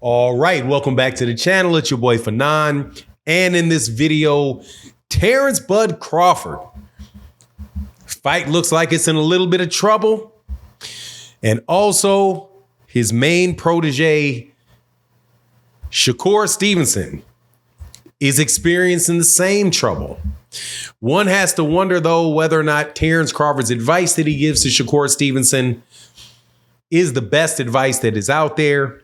All right, welcome back to the channel. It's your boy Fanon. And in this video, Terence Bud Crawford. Fight looks like it's in a little bit of trouble. And also his main protege, Shakur Stevenson, is experiencing the same trouble. One has to wonder, though, whether or not Terence Crawford's advice that he gives to Shakur Stevenson is the best advice that is out there,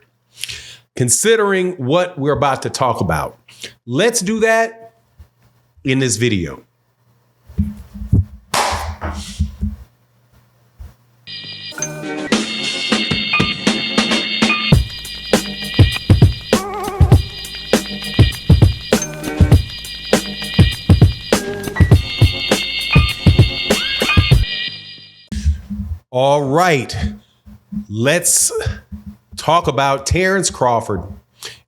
considering what we're about to talk about. Let's do that in this video. All right, let's talk about Terence Crawford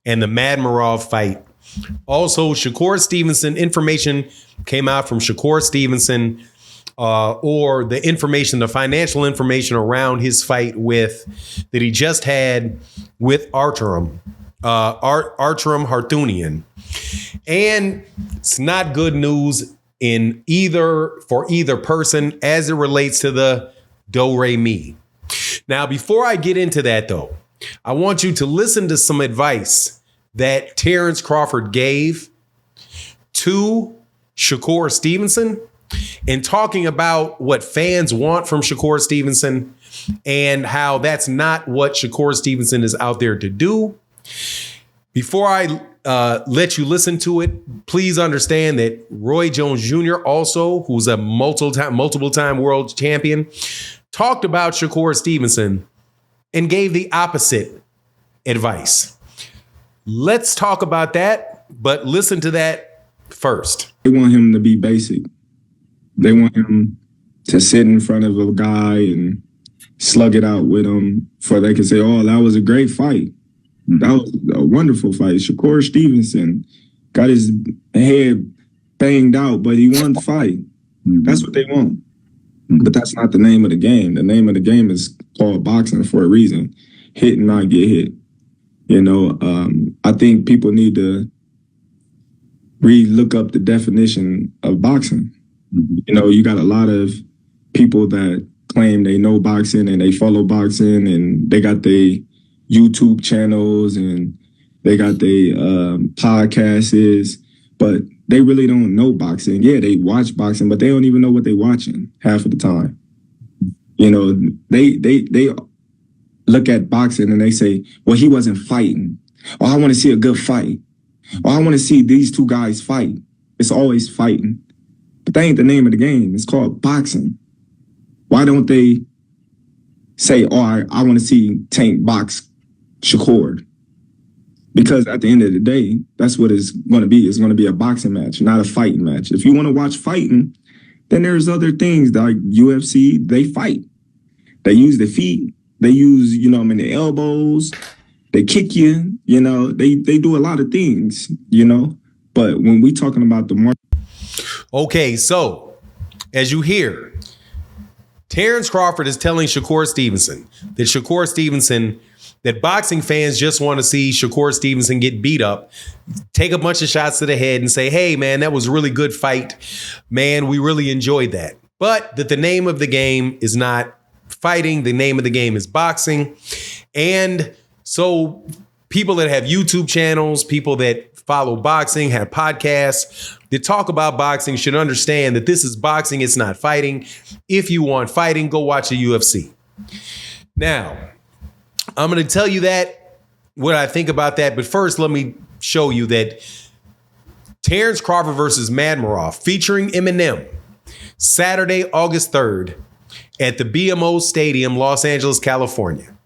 and the Madrimov fight. Also, Shakur Stevenson, information came out from Shakur Stevenson, or the financial information around his fight that he just had with Arturam Hartunian. And it's not good news for either person as it relates to the Do-Re-Mi. Now, before I get into that, though, I want you to listen to some advice that Terence Crawford gave to Shakur Stevenson in talking about what fans want from Shakur Stevenson and how that's not what Shakur Stevenson is out there to do. Before I let you listen to it, please understand that Roy Jones Jr. also, who's a multiple time world champion, talked about Shakur Stevenson and gave the opposite advice. Let's talk about that, but listen to that first. They want him to be basic. They want him to sit in front of a guy and slug it out with him before they can say, oh, that was a great fight. That was a wonderful fight. Shakur Stevenson got his head banged out, but he won the fight. That's what they want. But that's not the name of the game. The name of the game is called boxing for a reason. Hit and not get hit. You know, I think people need to look up the definition of boxing. You know, you got a lot of people that claim they know boxing and they follow boxing and they got their YouTube channels and they got their podcasts, but they really don't know boxing. Yeah, they watch boxing, but they don't even know what they're watching half of the time. You know, they look at boxing and they say, well, he wasn't fighting. Or I want to see a good fight. Or I want to see these two guys fight. It's always fighting. But that ain't the name of the game. It's called boxing. Why don't they say, oh, I want to see Tank box Shakur? Because at the end of the day, that's what it's going to be. It's going to be a boxing match, not a fighting match. If you want to watch fighting, then there's other things like UFC, they fight. They use their feet. They use, the elbows. They kick you, they do a lot of things, But when we talking about the market. Okay, so as you hear, Terence Crawford is telling Shakur Stevenson that boxing fans just want to see Shakur Stevenson get beat up, take a bunch of shots to the head and say, hey, man, that was a really good fight. Man, we really enjoyed that. But that the name of the game is not fighting. The name of the game is boxing. And so people that have YouTube channels, people that follow boxing, have podcasts that talk about boxing should understand that this is boxing. It's not fighting. If you want fighting, go watch the UFC. Now, I'm going to tell you what I think about that. But first, let me show you that Terence Crawford versus Madrimov featuring Eminem, Saturday, August 3rd at the BMO Stadium, Los Angeles, California.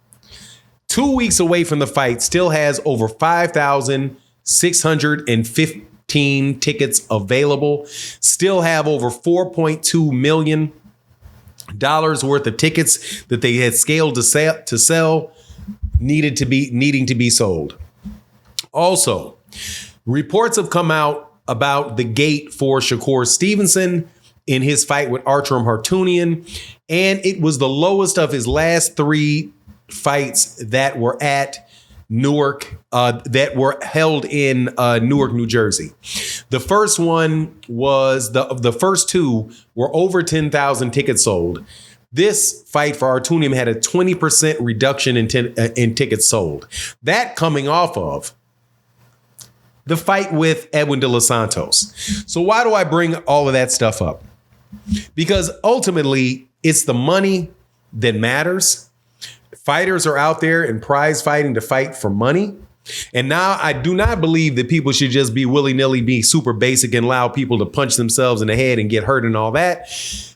2 weeks away from the fight, still has over 5,615 tickets available. Still have over $4.2 million worth of tickets that they had scaled to sell. Needing to be sold. Also, reports have come out about the gate for Shakur Stevenson in his fight with Arturam Hartunian, and it was the lowest of his last three fights that were at Newark, that were held in Newark, New Jersey. The first one was the first two were over 10,000 tickets sold. This fight for Artunium had a 20% reduction in tickets sold. That coming off of the fight with Edwin De Los Santos. So why do I bring all of that stuff up? Because ultimately, it's the money that matters. Fighters are out there in prize fighting to fight for money. And now I do not believe that people should just be willy-nilly, be super basic and allow people to punch themselves in the head and get hurt and all that.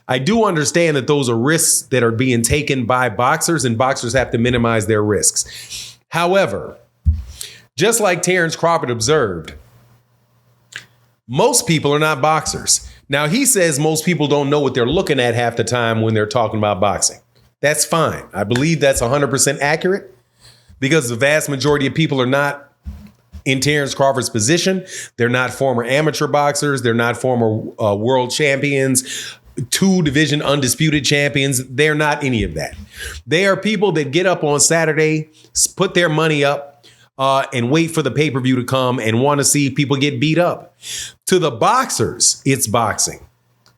I do understand that those are risks that are being taken by boxers, and boxers have to minimize their risks. However, just like Terence Crawford observed, most people are not boxers. Now, he says most people don't know what they're looking at half the time when they're talking about boxing. That's fine. I believe that's 100% accurate because the vast majority of people are not in Terence Crawford's position. They're not former amateur boxers. They're not former world champions, 2-division undisputed champions. They're not any of that. They are people that get up on Saturday, put their money up, and wait for the pay-per-view to come and want to see people get beat up. To the boxers, it's boxing.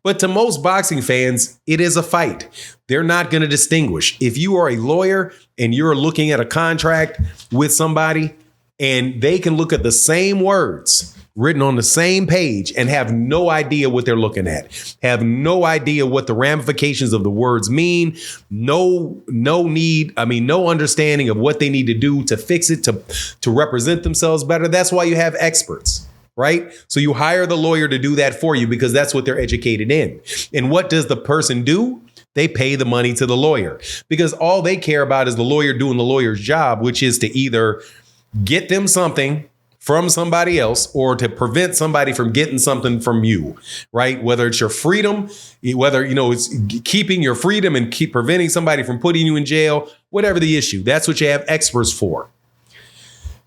But to most boxing fans, it is a fight. They're not going to distinguish. If you are a lawyer and you're looking at a contract with somebody and they can look at the same words written on the same page and have no idea what they're looking at, have no idea what the ramifications of the words mean, no understanding of what they need to do to fix it, to represent themselves better. That's why you have experts. Right? So you hire the lawyer to do that for you because that's what they're educated in. And what does the person do? They pay the money to the lawyer because all they care about is the lawyer doing the lawyer's job, which is to either get them something from somebody else or to prevent somebody from getting something from you, right? Whether it's your freedom, whether, it's keeping your freedom and keep preventing somebody from putting you in jail, whatever the issue, that's what you have experts for.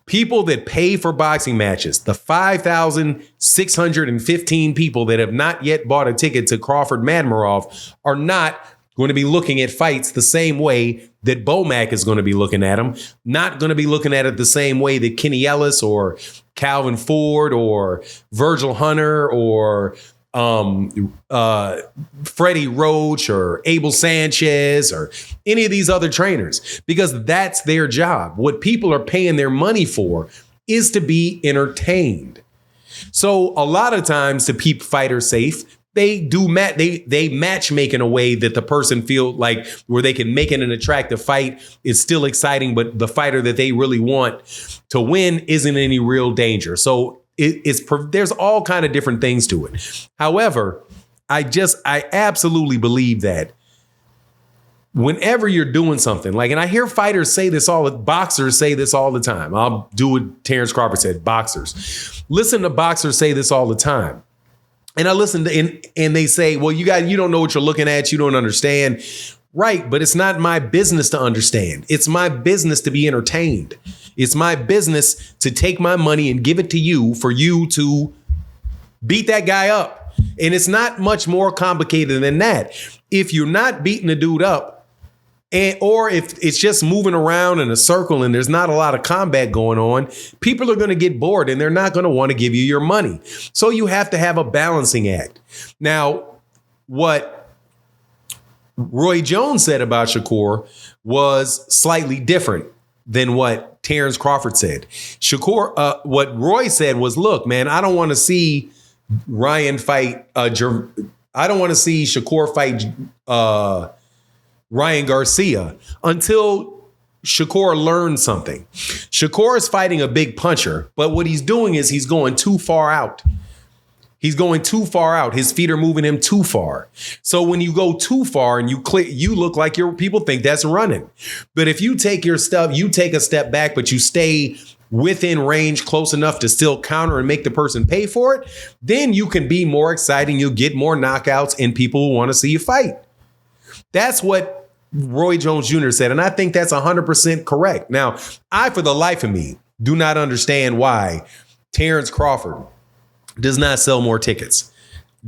People that pay for boxing matches, the 5,615 people that have not yet bought a ticket to Crawford Madrimov are not going to be looking at fights the same way that Bomac is going to be looking at them, not going to be looking at it the same way that Kenny Ellis or Calvin Ford or Virgil Hunter or Freddie Roach or Abel Sanchez or any of these other trainers, because that's their job. What people are paying their money for is to be entertained. So a lot of times to keep fighters safe, they matchmake in a way that the person feel like where they can make it an attractive fight. It's still exciting, but the fighter that they really want to win isn't in any real danger. So there's all kind of different things to it. However, I absolutely believe that whenever you're doing something like, and I hear fighters say this boxers say this all the time. I'll do what Terence Crawford said, boxers. Listen to boxers say this all the time. And I listen to, and they say, well, you don't know what you're looking at. You don't understand. Right. But it's not my business to understand. It's my business to be entertained. It's my business to take my money and give it to you for you to beat that guy up. And it's not much more complicated than that. If you're not beating a dude up, or if it's just moving around in a circle and there's not a lot of combat going on, people are going to get bored and they're not going to want to give you your money. So you have to have a balancing act. Now, what Roy Jones said about Shakur was slightly different than what Terence Crawford said. Shakur, what Roy said was, look, man, I don't want to see Ryan fight. I don't want to see Shakur fight Ryan Garcia until Shakur learns something. Shakur is fighting a big puncher, but what he's doing is he's going too far out. He's going too far out. His feet are moving him too far. So when you go too far and you look like people think that's running. But if you take your stuff, you take a step back, but you stay within range close enough to still counter and make the person pay for it, then you can be more exciting. You'll get more knockouts and people will want to see you fight. That's what Roy Jones Jr. said, and I think that's 100% correct. Now, I, for the life of me, do not understand why Terence Crawford does not sell more tickets.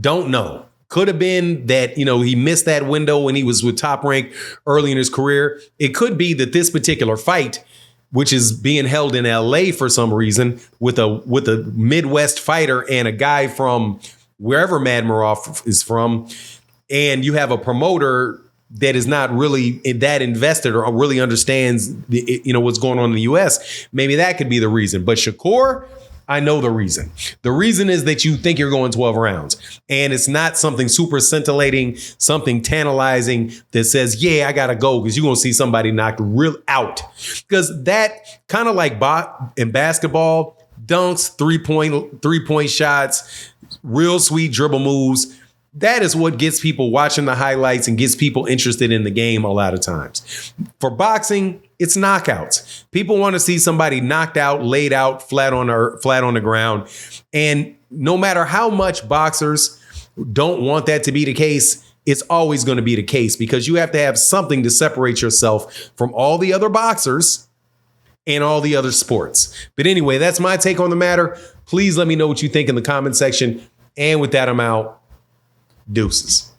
Don't know. Could have been that, he missed that window when he was with Top Rank early in his career. It could be that this particular fight which is being held in LA for some reason with a Midwest fighter and a guy from wherever Madrimov is from, and you have a promoter that is not really that invested or really understands what's going on in the US, maybe that could be the reason. But Shakur, I know the reason. The reason is that you think you're going 12 rounds, and it's not something super scintillating, something tantalizing that says, yeah, I got to go, because you're going to see somebody knocked real out. Because that kind of like in basketball, dunks, three-point shots, real sweet dribble moves. That is what gets people watching the highlights and gets people interested in the game a lot of times. For boxing, it's knockouts. People want to see somebody knocked out, laid out, flat on the ground. And no matter how much boxers don't want that to be the case, it's always going to be the case, because you have to have something to separate yourself from all the other boxers and all the other sports. But anyway, that's my take on the matter. Please let me know what you think in the comment section. And with that, I'm out. Deuces.